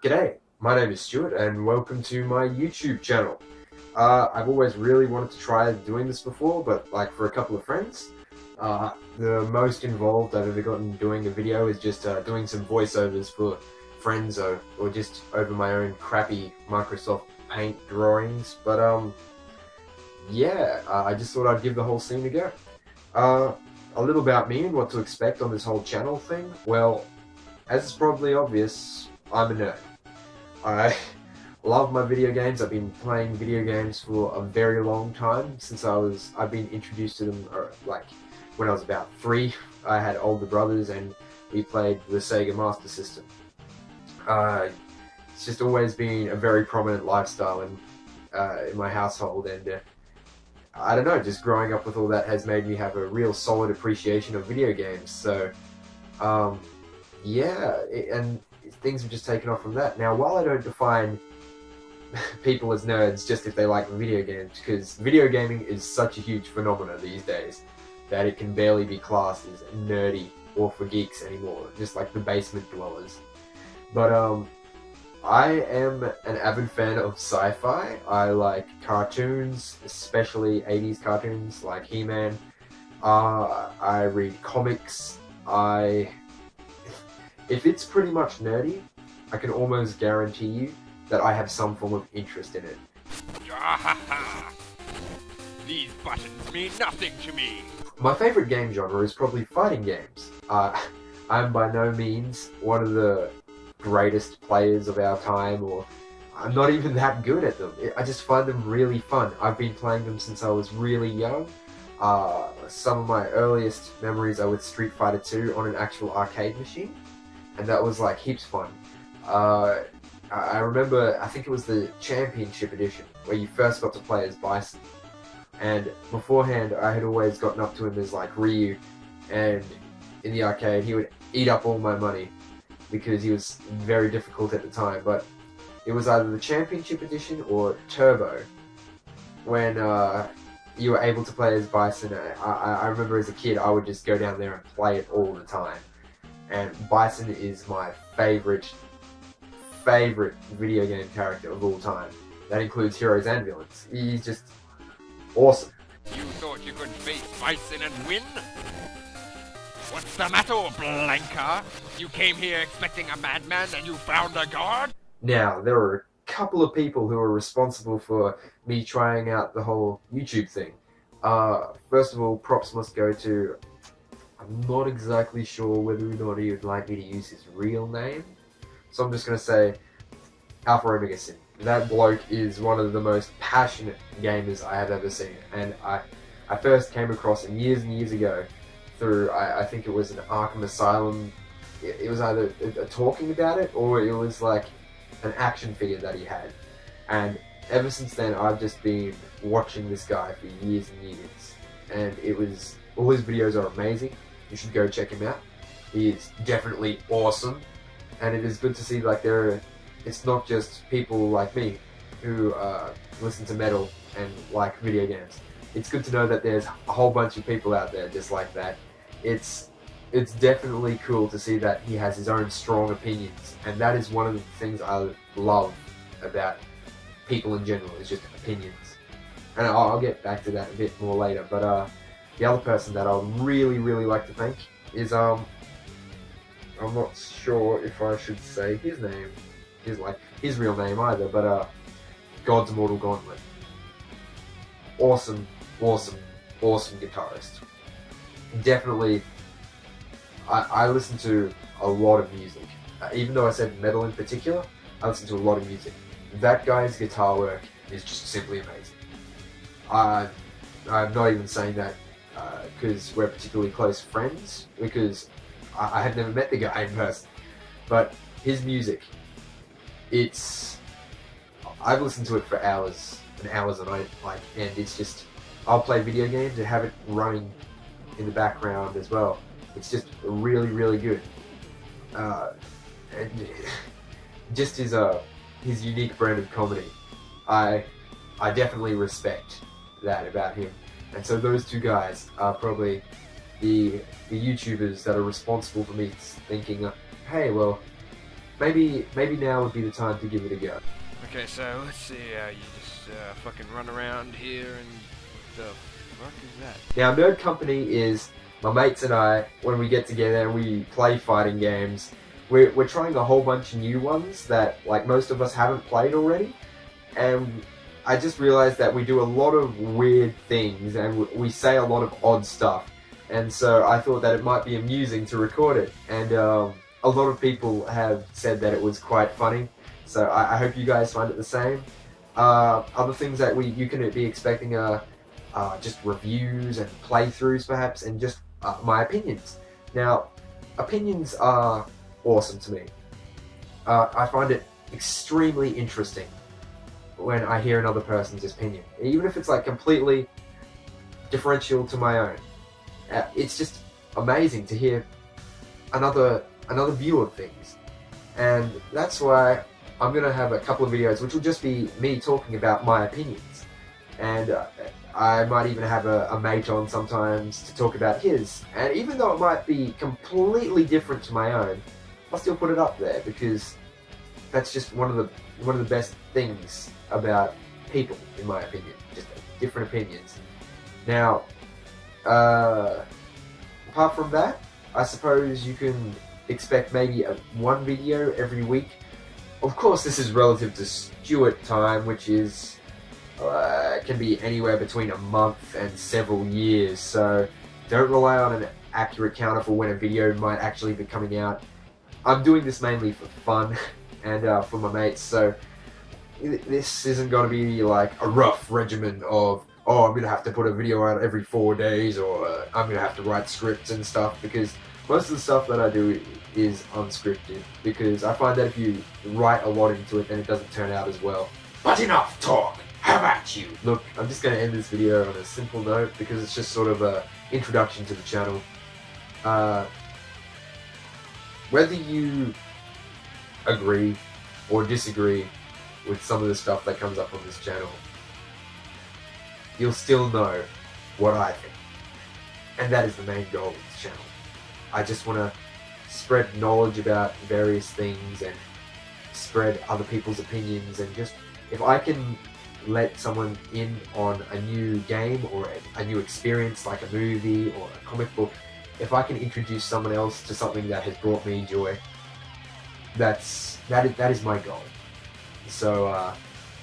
G'day, my name is Stuart and welcome to my YouTube channel. I've always really wanted to try doing this before, but like for a couple of friends. The most involved I've ever gotten doing a video is just doing some voiceovers for friends or just over my own crappy Microsoft Paint drawings. But yeah, I just thought I'd give the whole scene a go. A little about me and what to expect on this whole channel thing. Well, as is probably obvious, I'm a nerd. I love my video games. I've been playing video games for a very long time since I've been introduced to them like when I was about 3. I had older brothers and we played the Sega Master System. It's just always been a very prominent lifestyle in my household, and I don't know, just growing up with all that has made me have a real solid appreciation of video games. So yeah, and things have just taken off from that. Now, while I don't define people as nerds just if they like video games, because video gaming is such a huge phenomenon these days that it can barely be classed as nerdy or for geeks anymore, just like the basement dwellers. But I am an avid fan of sci-fi. I like cartoons, especially 80s cartoons like He-Man. I read comics. If it's pretty much nerdy, I can almost guarantee you that I have some form of interest in it. These buttons mean nothing to me. My favorite game genre is probably fighting games. I'm by no means one of the greatest players of our time, or I'm not even that good at them. I just find them really fun. I've been playing them since I was really young. Some of my earliest memories are with Street Fighter 2 on an actual arcade machine, and that was like heaps fun. I remember, I think it was the Championship Edition, where you first got to play as Bison. And beforehand, I had always gotten up to him as like Ryu, and in the arcade, he would eat up all my money because he was very difficult at the time. But it was either the Championship Edition or Turbo when you were able to play as Bison. I remember as a kid, I would just go down there and play it all the time. And Bison is my favorite video game character of all time. That includes heroes and villains. He's just awesome. You thought you could face Bison and win? What's the matter, Blanca? You came here expecting a madman and you found a god? Now, there are a couple of people who are responsible for me trying out the whole YouTube thing. First of all, props must go to... I'm not exactly sure whether or not he would like me to use his real name, so I'm just going to say Alpha Omega Sin. That bloke is one of the most passionate gamers I have ever seen, and I first came across him years and years ago through, I think it was an Arkham Asylum. It was either talking about it or it was like an action figure that he had, and ever since then I've just been watching this guy for years and years, and all his videos are amazing. You should go check him out. He is definitely awesome, and it is good to see like it's not just people like me who listen to metal and like video games. It's good to know that there's a whole bunch of people out there just like that. It's definitely cool to see that he has his own strong opinions, and that is one of the things I love about people in general, is just opinions. And I'll get back to that a bit more later, but the other person that I would really, really like to thank is, I'm not sure if I should say his name, his real name either, but God's Mortal Gauntlet. Awesome, awesome, awesome guitarist. Definitely, I listen to a lot of music. Even though I said metal in particular, I listen to a lot of music. That guy's guitar work is just simply amazing. I'm not even saying that because we're particularly close friends, because I have never met the guy in person. But his music, I've listened to it for hours and hours a night, and it's just, I'll play video games and have it running in the background as well. It's just really, really good. And just his unique brand of comedy, I definitely respect that about him. And so those two guys are probably the YouTubers that are responsible for me thinking, hey, well, maybe now would be the time to give it a go. Okay, so let's see. You just fucking run around here and the fuck is that? Now, Nerd Company is my mates and I, when we get together and we play fighting games, we're trying a whole bunch of new ones that like most of us haven't played already, and I just realized that we do a lot of weird things and we say a lot of odd stuff, and so I thought that it might be amusing to record it, and a lot of people have said that it was quite funny, so I hope you guys find it the same. Other things that you can be expecting are just reviews and playthroughs perhaps, and just my opinions. Now, opinions are awesome to me. I find it extremely interesting when I hear another person's opinion, even if it's like completely differential to my own. It's just amazing to hear another view of things, and that's why I'm gonna have a couple of videos which will just be me talking about my opinions, and I might even have a mate on sometimes to talk about his, and even though it might be completely different to my own, I'll still put it up there because that's just one of the best things about people, in my opinion, just different opinions. Now, apart from that, I suppose you can expect maybe one video every week. Of course, this is relative to Stuart time, which is can be anywhere between a month and several years, so don't rely on an accurate counter for when a video might actually be coming out. I'm doing this mainly for fun and for my mates, so this isn't going to be like a rough regimen of, oh, I'm going to have to put a video out every 4 days, or I'm going to have to write scripts and stuff, because most of the stuff that I do is unscripted, because I find that if you write a lot into it, then it doesn't turn out as well. But enough talk! How about you? Look, I'm just going to end this video on a simple note, because it's just sort of a introduction to the channel. Whether you agree or disagree with some of the stuff that comes up on this channel, you'll still know what I think. And that is the main goal of this channel. I just want to spread knowledge about various things and spread other people's opinions, and just, if I can let someone in on a new game or a new experience like a movie or a comic book, if I can introduce someone else to something that has brought me joy, that is my goal. So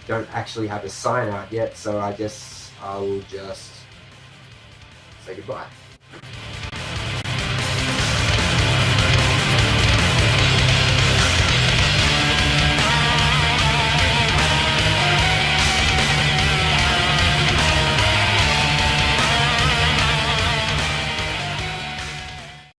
don't actually have a sign out yet, so I guess I will just say goodbye.